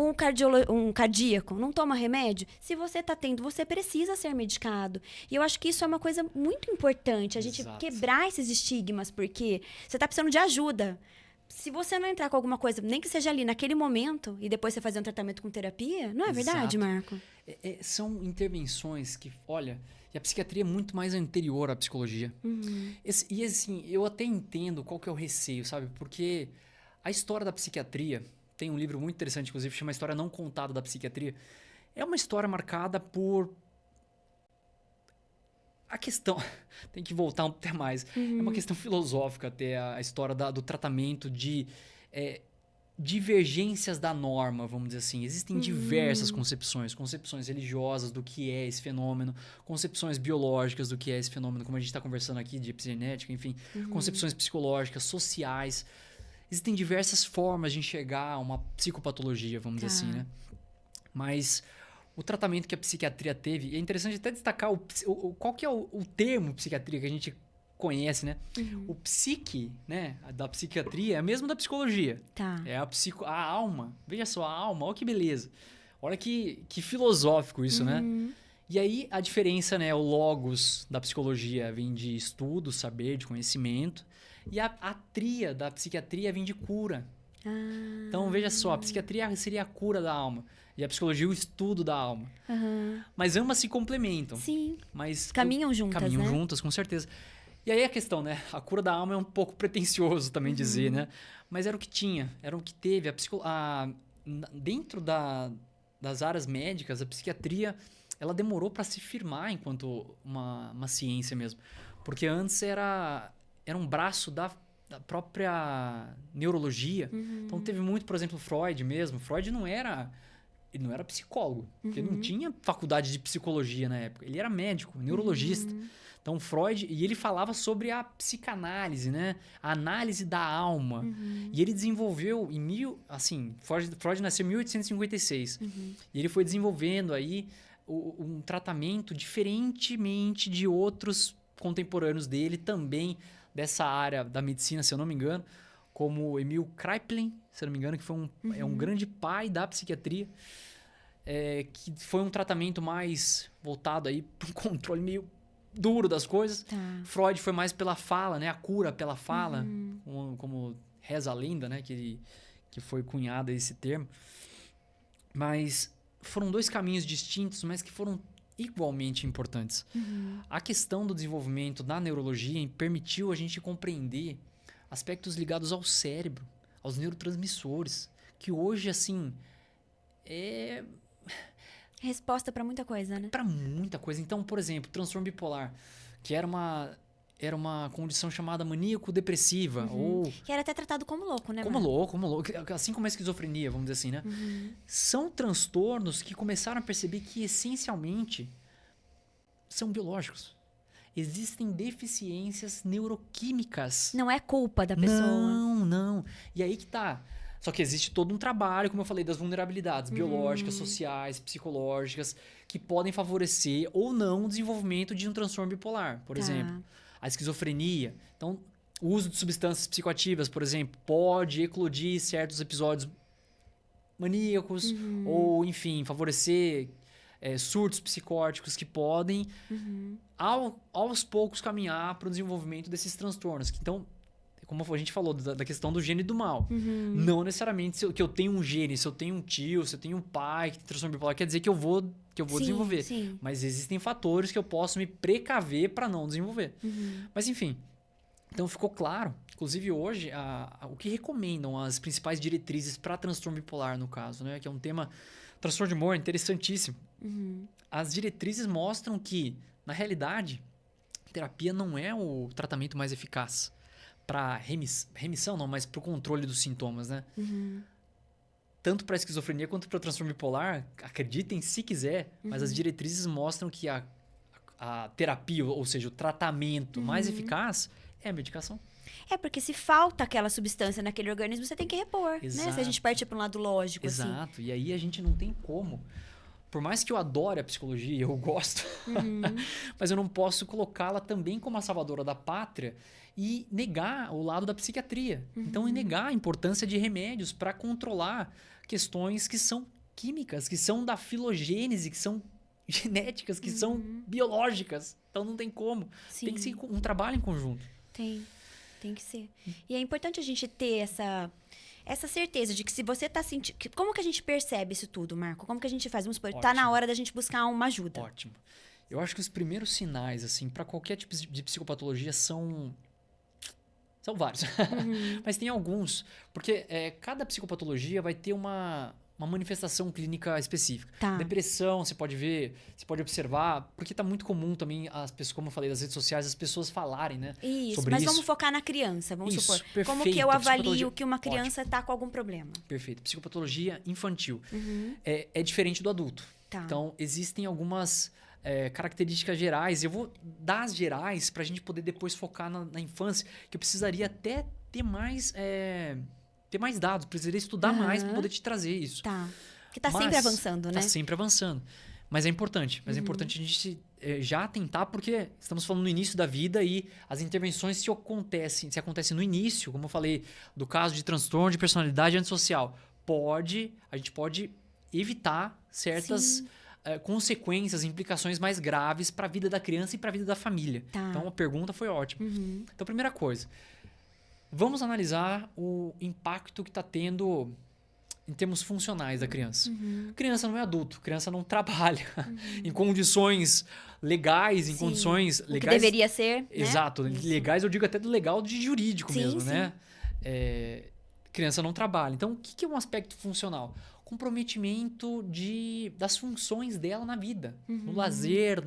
Um cardíaco, não toma remédio? Se você tá tendo, você precisa ser medicado. E eu acho que isso é uma coisa muito importante, a gente Exato. quebrar esses estigmas, porque você tá precisando de ajuda. Se você não entrar com alguma coisa, nem que seja ali naquele momento, e depois você fazer um tratamento com terapia, não é verdade, Exato. Marco? São intervenções que, olha, e a psiquiatria é muito mais anterior à psicologia. E assim, eu até entendo qual que é o receio, sabe? Porque a história da psiquiatria, tem um livro muito interessante, inclusive, chama A História Não Contada da Psiquiatria. É uma história marcada por... A questão... Tem que voltar até mais. É uma questão filosófica até a história do tratamento de divergências da norma, vamos dizer assim. Existem diversas concepções. Concepções religiosas do que é esse fenômeno. Concepções biológicas do que é esse fenômeno, como a gente está conversando aqui, de epigenética, enfim. Concepções psicológicas, sociais. Existem diversas formas de enxergar uma psicopatologia, vamos dizer assim, né? Mas... O tratamento que a psiquiatria teve, e é interessante até destacar qual que é o termo psiquiatria que a gente conhece, né? O psique, né, da psiquiatria é o mesmo da psicologia. Tá. É a alma. Veja só, a alma, olha que beleza. Olha que filosófico isso, né? E aí a diferença, né, o logos da psicologia vem de estudo, saber, de conhecimento, e a tria da psiquiatria vem de cura. Então, veja só, a psiquiatria seria a cura da alma. E a psicologia, o estudo da alma. Mas ambas se complementam. Sim. Mas Caminham juntas, Caminham né? juntas, com certeza. E aí a questão, né? A cura da alma é um pouco pretensioso também dizer, né? Mas era o que tinha, era o que teve. Dentro das áreas médicas, a psiquiatria, ela demorou para se firmar enquanto uma ciência mesmo. Porque antes era um braço da própria neurologia. Então teve muito, por exemplo, Freud mesmo. Freud ele não era psicólogo, porque ele não tinha faculdade de psicologia na época. Ele era médico, neurologista. Então, Freud... E ele falava sobre a psicanálise, né? A análise da alma. E ele desenvolveu Freud nasceu em 1856. E ele foi desenvolvendo aí um tratamento diferentemente de outros contemporâneos dele, também dessa área da medicina, se eu não me engano, como Emil Kraepelin, se eu não me engano, que foi é um grande pai da psiquiatria, que foi um tratamento mais voltado aí para um controle meio duro das coisas. Tá. Freud foi mais pela fala, né? A cura pela fala, como reza a lenda, né? Que foi cunhado esse termo. Mas foram dois caminhos distintos, mas que foram igualmente importantes. A questão do desenvolvimento da neurologia permitiu a gente compreender aspectos ligados ao cérebro, aos neurotransmissores, que hoje, assim, Resposta pra muita coisa, né? para muita coisa. Então, por exemplo, transtorno bipolar, que era uma condição chamada maníaco-depressiva, ou Que era até tratado como louco, né? como Marco? louco, assim como a esquizofrenia, vamos dizer assim, né? São transtornos que começaram a perceber que, essencialmente, são biológicos. Existem deficiências neuroquímicas. Não é culpa da pessoa. Não. E aí que tá. Só que existe todo um trabalho, como eu falei, das vulnerabilidades biológicas, sociais, psicológicas, que podem favorecer ou não o desenvolvimento de um transtorno bipolar. Por exemplo, a esquizofrenia. Então, o uso de substâncias psicoativas, por exemplo, pode eclodir certos episódios maníacos, ou, enfim, favorecer surtos psicóticos que podem, aos poucos, caminhar para o desenvolvimento desses transtornos. Então, como a gente falou, da questão do gene do mal. Não necessariamente que eu tenho um gene, se eu tenho um tio, se eu tenho um pai que tem transtorno bipolar, quer dizer que eu vou desenvolver. Sim. Mas existem fatores que eu posso me precaver para não desenvolver. Mas, enfim. Então, ficou claro. Inclusive, hoje, o que recomendam as principais diretrizes para transtorno bipolar, no caso, né? Que é um tema... Transtorno de humor interessantíssimo. As diretrizes mostram que, na realidade, terapia não é o tratamento mais eficaz para remissão, não, mas para o controle dos sintomas, né? Tanto para a esquizofrenia quanto para o transtorno bipolar, acreditem se quiser, mas as diretrizes mostram que a terapia, ou seja, o tratamento mais eficaz é a medicação. Porque se falta aquela substância naquele organismo, você tem que repor, né? Se a Exato. gente partir para um lado lógico, assim. Exato. E aí a gente não tem como. Por mais que eu adore a psicologia, eu gosto, mas eu não posso colocá-la também como a salvadora da pátria e negar o lado da psiquiatria. Então, e negar a importância de remédios para controlar questões que são químicas, que são da filogênese, que são genéticas, que são biológicas. Então, não tem como. Sim. Tem que ser um trabalho em conjunto. Tem que ser. E é importante a gente ter essa certeza de que se você tá sentindo... Como que a gente percebe isso tudo, Marco? Como que a gente faz? Vamos supor, tá na Ótimo. hora da gente buscar uma ajuda. Ótimo. Eu acho que os primeiros sinais, assim, para qualquer tipo de psicopatologia são vários. Mas tem alguns. Porque cada psicopatologia vai ter uma manifestação clínica específica. Tá. Depressão, você pode ver, você pode observar, porque tá muito comum também as pessoas, como eu falei, das redes sociais, as pessoas falarem, né? Isso, sobre mas isso. vamos focar na criança, vamos Isso, supor. Como perfeito. que eu avalio Psicopatologia- que uma criança tá com algum problema? Perfeito. Psicopatologia infantil. É diferente do adulto. Tá. Então, existem algumas características gerais. Eu vou dar as gerais para a gente poder depois focar na infância, que eu precisaria até ter mais dados, precisaria estudar mais para poder te trazer isso. Tá. Que tá Mas sempre avançando, né? Tá sempre avançando. Mas é importante. Mas é importante a gente já atentar, porque estamos falando no início da vida e as intervenções se acontecem no início, como eu falei, do caso de transtorno de personalidade antissocial, a gente pode evitar certas consequências, implicações mais graves para a vida da criança e para a vida da família. Tá. Então, a pergunta foi ótima. Então, primeira coisa, vamos analisar o impacto que está tendo em termos funcionais da criança. Criança não é adulto, criança não trabalha em condições legais, em Sim. condições O que legais. deveria ser, né? Exato, legais eu digo até do legal de jurídico Sim, mesmo, sim. né? Criança não trabalha. Então, o que é um aspecto funcional? Comprometimento das funções dela na vida. No lazer,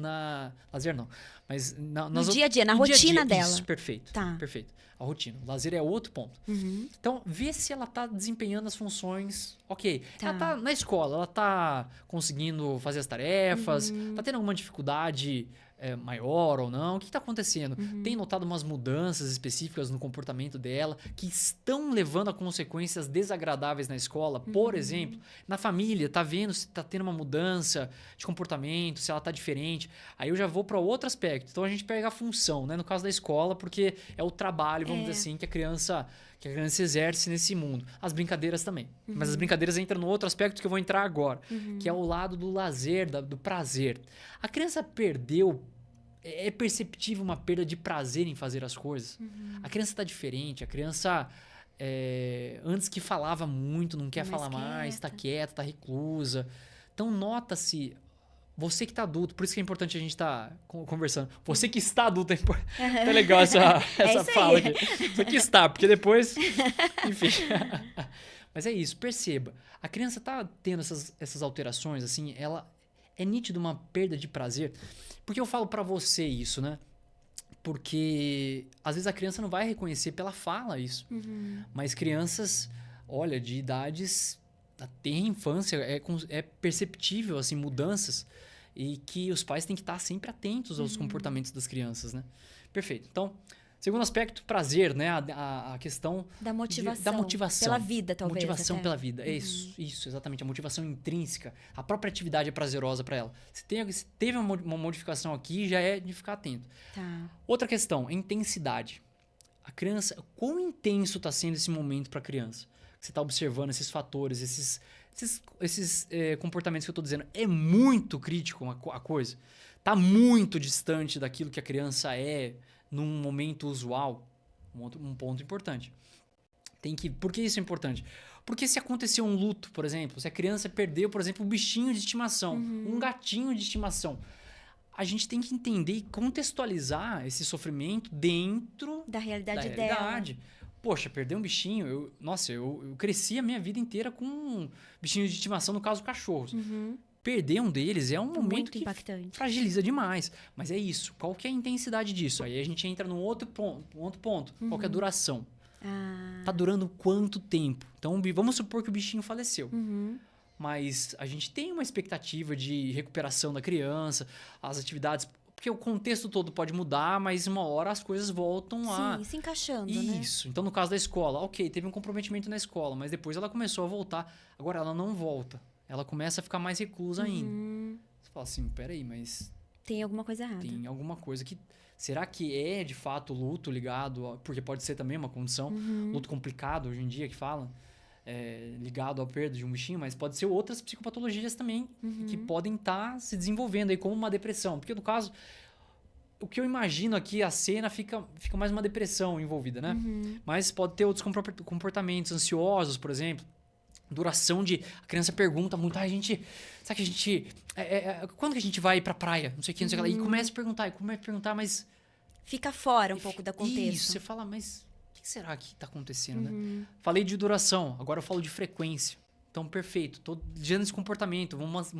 lazer não, mas No dia a dia, na no rotina dia. dela. Isso, perfeito. Tá. Perfeito. A rotina. O lazer é outro ponto. Então, vê se ela está desempenhando as funções. Ok. Tá. Ela está na escola, ela está conseguindo fazer as tarefas, está tendo alguma dificuldade maior ou não? O que está acontecendo? Tem notado umas mudanças específicas no comportamento dela que estão levando a consequências desagradáveis na escola? Por exemplo, na família, tá vendo se está tendo uma mudança de comportamento, se ela está diferente? Aí eu já vou para outro aspecto. Então a gente pega a função, né? No caso da escola, porque é o trabalho, vamos dizer assim, que a criança que a criança exerce nesse mundo. As brincadeiras também. Mas as brincadeiras entram no outro aspecto que eu vou entrar agora, que é o lado do lazer, do prazer. A criança perdeu. É perceptível uma perda de prazer em fazer as coisas. A criança está diferente, a criança antes que falava muito, não quer falar mais, está quieta, está reclusa. Então nota-se, você que está adulto, por isso que é importante a gente estar conversando. Você que está adulto, é legal essa fala aqui. Você que está, porque depois, enfim. Mas é isso, perceba. A criança está tendo essas alterações, assim, ela é nítido uma perda de prazer. Por que eu falo pra você isso, né? Porque às vezes a criança não vai reconhecer pela fala isso. Mas crianças, olha, de idades até infância, é perceptível, assim, mudanças. E que os pais têm que estar sempre atentos aos comportamentos das crianças, né? Perfeito. Então, segundo aspecto, prazer, né? A questão da motivação. Da motivação. Pela vida, talvez. Motivação até. pela vida. É isso, exatamente. A motivação intrínseca. A própria atividade é prazerosa para ela. Se teve uma modificação aqui, já é de ficar atento. Tá. Outra questão, intensidade. A criança, quão intenso está sendo esse momento para a criança? Você está observando esses fatores, esses comportamentos que eu estou dizendo. É muito crítico a coisa. Está muito distante daquilo que a criança é num momento usual. Um ponto importante. Por que isso é importante? Porque se acontecer um luto, por exemplo, se a criança perdeu, por exemplo, um bichinho de estimação, um gatinho de estimação, a gente tem que entender e contextualizar esse sofrimento dentro da realidade da dela. realidade. Poxa, perder um bichinho, eu cresci a minha vida inteira com bichinhos de estimação, no caso cachorros. Perder um deles é um momento Muito que impactante. fragiliza demais. Mas é isso. Qual que é a intensidade disso? Aí a gente entra num outro ponto. Qual que é a duração? Tá durando quanto tempo? Então, vamos supor que o bichinho faleceu. Mas a gente tem uma expectativa de recuperação da criança, as atividades... Porque o contexto todo pode mudar, mas uma hora as coisas voltam a... Sim, se encaixando, né? Isso. Então, no caso da escola, ok, teve um comprometimento na escola, mas depois ela começou a voltar. Agora, ela não volta. Ela começa a ficar mais reclusa ainda. Você fala assim, peraí, mas... Tem alguma coisa errada. Tem alguma coisa que... Será que é, de fato, luto ligado... Porque pode ser também uma condição. Luto complicado, hoje em dia, que fala. Ligado à perda de um bichinho. Mas pode ser outras psicopatologias também. Que podem estar se desenvolvendo aí como uma depressão. Porque, no caso... O que eu imagino aqui, a cena fica mais uma depressão envolvida, né? Mas pode ter outros comportamentos ansiosos, por exemplo. Duração de... A criança pergunta muito, a gente... Sabe que a gente... quando que a gente vai pra praia? Não sei o que, não sei o que lá. E começa a perguntar, mas... Fica fora um pouco da contexto. Isso, você fala, mas... O que será que tá acontecendo, né? Falei de duração, agora eu falo de frequência. Então, perfeito. Tô gerando esse comportamento, vamos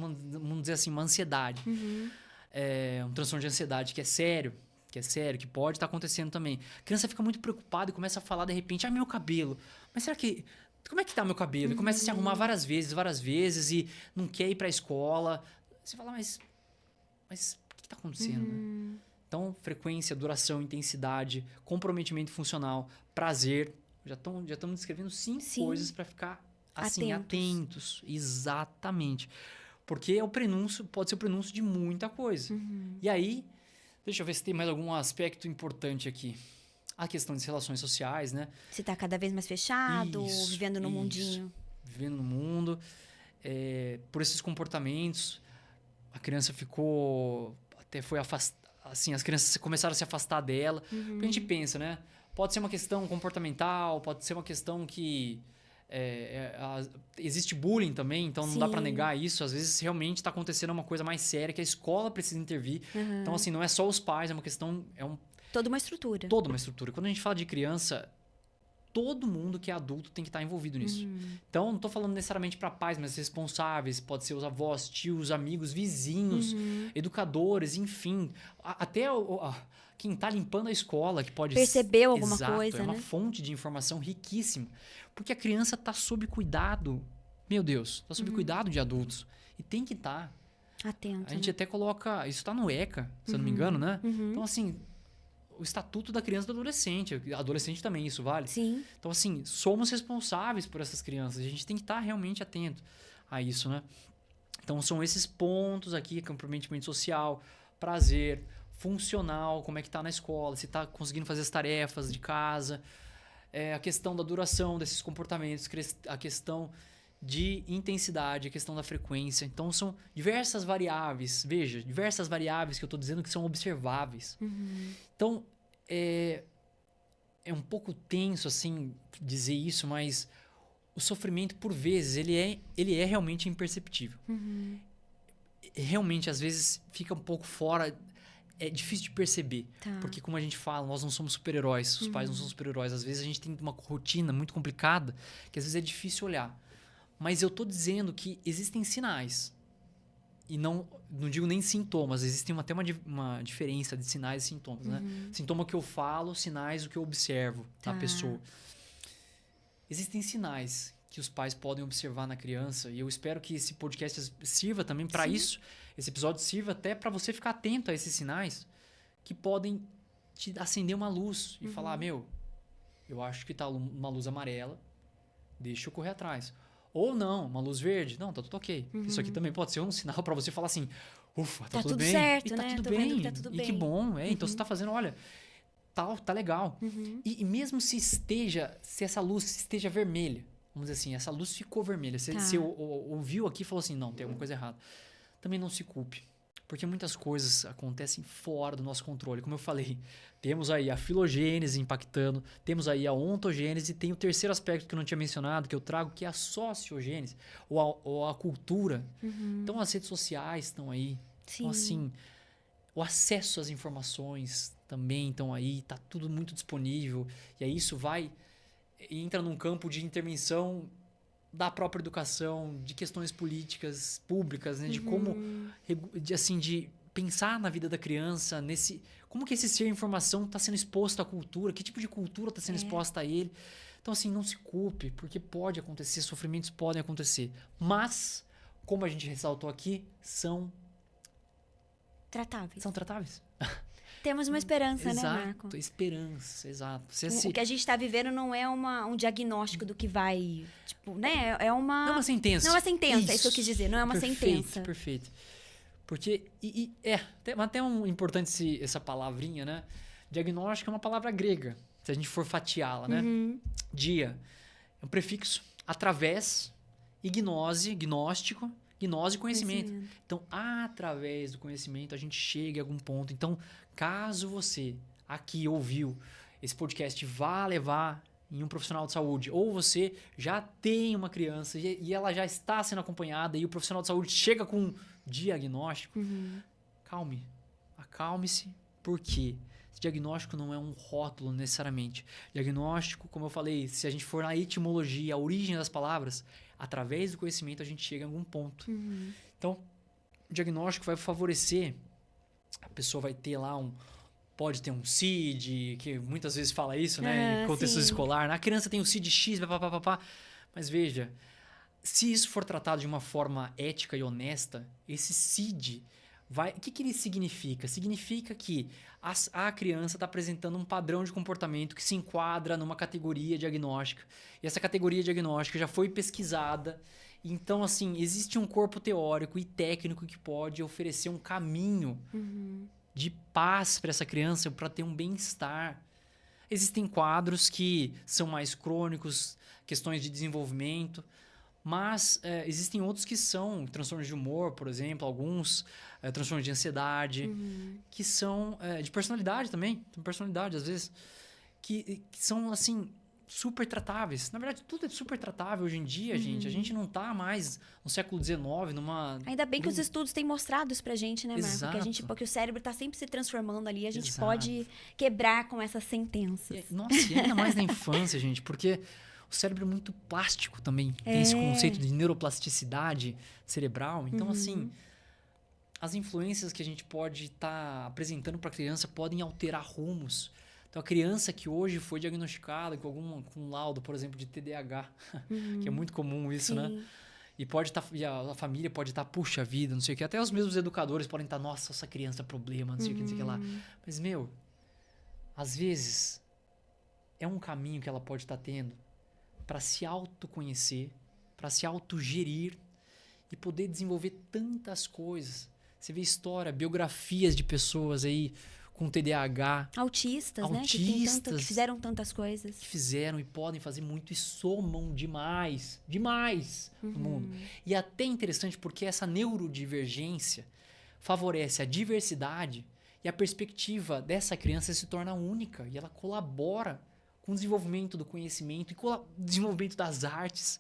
dizer assim, uma ansiedade. Um transtorno de ansiedade que é sério, que pode estar acontecendo também. A criança fica muito preocupada e começa a falar de repente, meu cabelo. Mas será que... Como é que tá meu cabelo? E começa a se arrumar várias vezes e não quer ir pra escola. Você fala, mas o que tá acontecendo? Né? Então, frequência, duração, intensidade, comprometimento funcional, prazer. Já estamos descrevendo 5 coisas para ficar assim, atentos. Exatamente. Porque é o prenúncio, pode ser o prenúncio de muita coisa. E aí, deixa eu ver se tem mais algum aspecto importante aqui. A questão das relações sociais, né? Você tá cada vez mais fechado, vivendo no mundinho. Vivendo no mundo. Por esses comportamentos, a criança ficou... Até foi afastada. Assim, as crianças começaram a se afastar dela. Porque a gente pensa, né? Pode ser uma questão comportamental, pode ser uma questão que... existe bullying também, então não dá pra negar isso. Às vezes realmente tá acontecendo uma coisa mais séria que a escola precisa intervir. Então, assim, não é só os pais, é uma questão... Toda uma estrutura. Toda uma estrutura. Quando a gente fala de criança, todo mundo que é adulto tem que estar envolvido nisso. Então, não tô falando necessariamente para pais, mas responsáveis, pode ser os avós, tios, amigos, vizinhos, educadores, enfim. Até quem tá limpando a escola, que pode... Percebeu alguma Exato, coisa, é uma né? fonte de informação riquíssima. Porque a criança tá sob cuidado. Meu Deus, tá sob cuidado de adultos. E tem que estar. Atento. A gente até coloca... Isso tá no ECA, se eu não me engano, né? Então, assim... O Estatuto da Criança e do Adolescente. Adolescente também, isso vale? Sim. Então, assim, somos responsáveis por essas crianças. A gente tem que estar realmente atento a isso, né? Então, são esses pontos aqui, comprometimento social, prazer, funcional, como é que tá na escola, se tá conseguindo fazer as tarefas de casa, a questão da duração desses comportamentos, a questão de intensidade, a questão da frequência. Então, são diversas variáveis. Veja, diversas variáveis que eu estou dizendo que são observáveis. Então, é um pouco tenso, assim, dizer isso, mas o sofrimento, por vezes, ele é realmente imperceptível. Realmente, às vezes, fica um pouco fora... É difícil de perceber. Tá. Porque, como a gente fala, nós não somos super-heróis. Os pais não são super-heróis. Às vezes, a gente tem uma rotina muito complicada que, às vezes, é difícil olhar. Mas eu tô dizendo que existem sinais. E não digo nem sintomas. Existe até uma diferença de sinais e sintomas, né? Sintoma que eu falo, sinais o que eu observo na pessoa. Existem sinais que os pais podem observar na criança. E eu espero que esse podcast sirva também para isso. Esse episódio sirva até para você ficar atento a esses sinais que podem te acender uma luz e falar, eu acho que tá uma luz amarela, deixa eu correr atrás. Ou não, uma luz verde, não, tá tudo ok. Isso aqui também pode ser um sinal para você falar assim, ufa, tá tudo bem. Certo, e tá né? tudo Tô bem. vendo que tá tudo e bem. que bom, então você tá fazendo, olha, tá legal. E mesmo se essa luz esteja vermelha, vamos dizer assim, essa luz ficou vermelha, você ouviu aqui e falou assim, não, tem alguma coisa errada. Também não se culpe, porque muitas coisas acontecem fora do nosso controle. Como eu falei, temos aí a filogênese impactando, temos aí a ontogênese, e tem o terceiro aspecto que eu não tinha mencionado, que eu trago, que é a sociogênese, ou a cultura. Então, as redes sociais estão aí. Sim. Então, assim, o acesso às informações também estão aí, está tudo muito disponível. E aí isso entra num campo de intervenção da própria educação, de questões políticas públicas, né? De como, de pensar na vida da criança, como que esse ser informação está sendo exposto à cultura, que tipo de cultura está sendo exposta a ele. Então, assim, não se culpe, porque pode acontecer, sofrimentos podem acontecer. Mas, como a gente ressaltou aqui, são Tratáveis. São tratáveis. Temos uma esperança, Exato, né, Marco? Esperança, exato. O que a gente está vivendo não é um diagnóstico do que vai, tipo, né? É uma... Não é uma sentença. Não é uma sentença, é isso que eu quis dizer. Não é uma sentença. Perfeito. Porque, até importante essa palavrinha, né? Diagnóstico é uma palavra grega, se a gente for fatiá-la, né? Dia é um prefixo, através, gnóstico, gnose e conhecimento. Então, através do conhecimento, a gente chega a algum ponto. Então, caso você aqui ouviu esse podcast vá levar em um profissional de saúde, ou você já tem uma criança e ela já está sendo acompanhada e o profissional de saúde chega com um diagnóstico, acalme-se, porque esse diagnóstico não é um rótulo necessariamente. Diagnóstico, como eu falei, se a gente for na etimologia, a origem das palavras, através do conhecimento a gente chega a algum ponto. Então, o diagnóstico vai favorecer, a pessoa vai ter lá pode ter um CID, que muitas vezes fala isso, né? Em contexto escolar. A criança tem o CID X, papapá. Mas veja, se isso for tratado de uma forma ética e honesta, esse CID o que ele significa? Significa que a criança está apresentando um padrão de comportamento que se enquadra numa categoria diagnóstica. E essa categoria diagnóstica já foi pesquisada. Então, assim, existe um corpo teórico e técnico que pode oferecer um caminho de paz para essa criança, para ter um bem-estar. Existem quadros que são mais crônicos, questões de desenvolvimento, mas existem outros que são transtornos de humor, por exemplo, alguns transtornos de ansiedade, que são de personalidade também, personalidade às vezes, que são assim super tratáveis. Na verdade, tudo é super tratável hoje em dia, gente. A gente não está mais no século XIX, Ainda bem que os estudos têm mostrado isso pra gente, né, Marco? Porque o cérebro está sempre se transformando ali, a gente pode quebrar com essas sentenças. Nossa, e ainda mais na infância, gente, porque o cérebro é muito plástico também. Tem esse conceito de neuroplasticidade cerebral. Então, assim, as influências que a gente pode estar apresentando para a criança podem alterar rumos. Então, a criança que hoje foi diagnosticada com um laudo, por exemplo, de TDAH, que é muito comum isso, né? E a família pode estar, puxa vida, não sei o que. Até os mesmos educadores podem estar, nossa, essa criança é problema, não sei o que, não sei o que lá. Mas, às vezes, é um caminho que ela pode estar tendo para se autoconhecer, para se autogerir e poder desenvolver tantas coisas. Você vê biografias de pessoas aí com TDAH, Autistas, né? Que fizeram tantas coisas. que fizeram e podem fazer muito e somam demais no mundo. E é até interessante porque essa neurodivergência favorece a diversidade e a perspectiva dessa criança se torna única e ela colabora com o desenvolvimento do conhecimento e com o desenvolvimento das artes.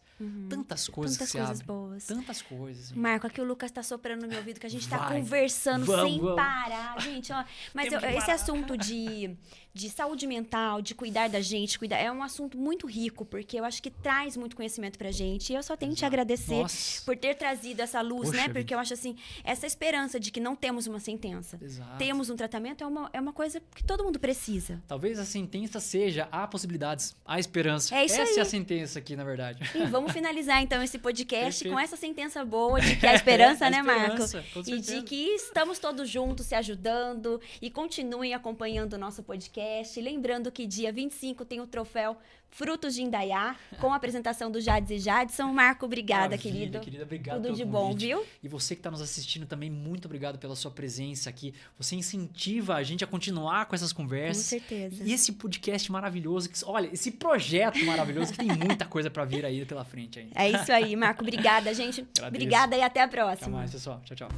Tantas coisas que se Tantas coisas abrem. boas. Tantas coisas. gente. Marco, aqui o Lucas tá soprando no meu ouvido que a gente tá Vai. conversando Vamos, sem vamos. parar. Gente, ó. Mas Temos que esse parar. assunto de saúde mental, de cuidar da gente, é um assunto muito rico, porque eu acho que traz muito conhecimento pra gente. E eu só tenho que te agradecer Nossa. por ter trazido essa luz, Poxa né? vida. Porque eu acho assim, essa esperança de que não temos uma sentença. Exato. Temos um tratamento é uma coisa que todo mundo precisa. Talvez a sentença seja há possibilidades, há esperança. É isso Essa aí. é a sentença aqui, na verdade. E vamos finalizar então esse podcast Perfeito. com essa sentença boa de que a esperança, A né, Marco? esperança, com E certeza. de que estamos todos juntos se ajudando e continuem acompanhando o nosso podcast. Lembrando que dia 25 tem o troféu Frutos de Indaiá, com a apresentação do Jades e Jadson. Marco, obrigada, Maravilha, querido. querida, obrigado Tudo pelo de bom, convite. viu? E você que está nos assistindo também, muito obrigado pela sua presença aqui. Você incentiva a gente a continuar com essas Com conversas. certeza. E esse podcast maravilhoso, olha, esse projeto maravilhoso que tem muita coisa para vir aí pela frente ainda. É isso aí, Marco. Obrigada, gente. Agradeço. Obrigada e até a Até próxima. mais, pessoal. Tchau, tchau.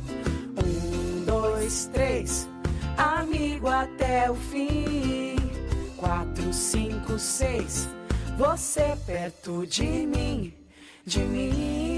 1, 2, 3, amigo até o fim. 4, 5, 6, você perto de mim, de mim.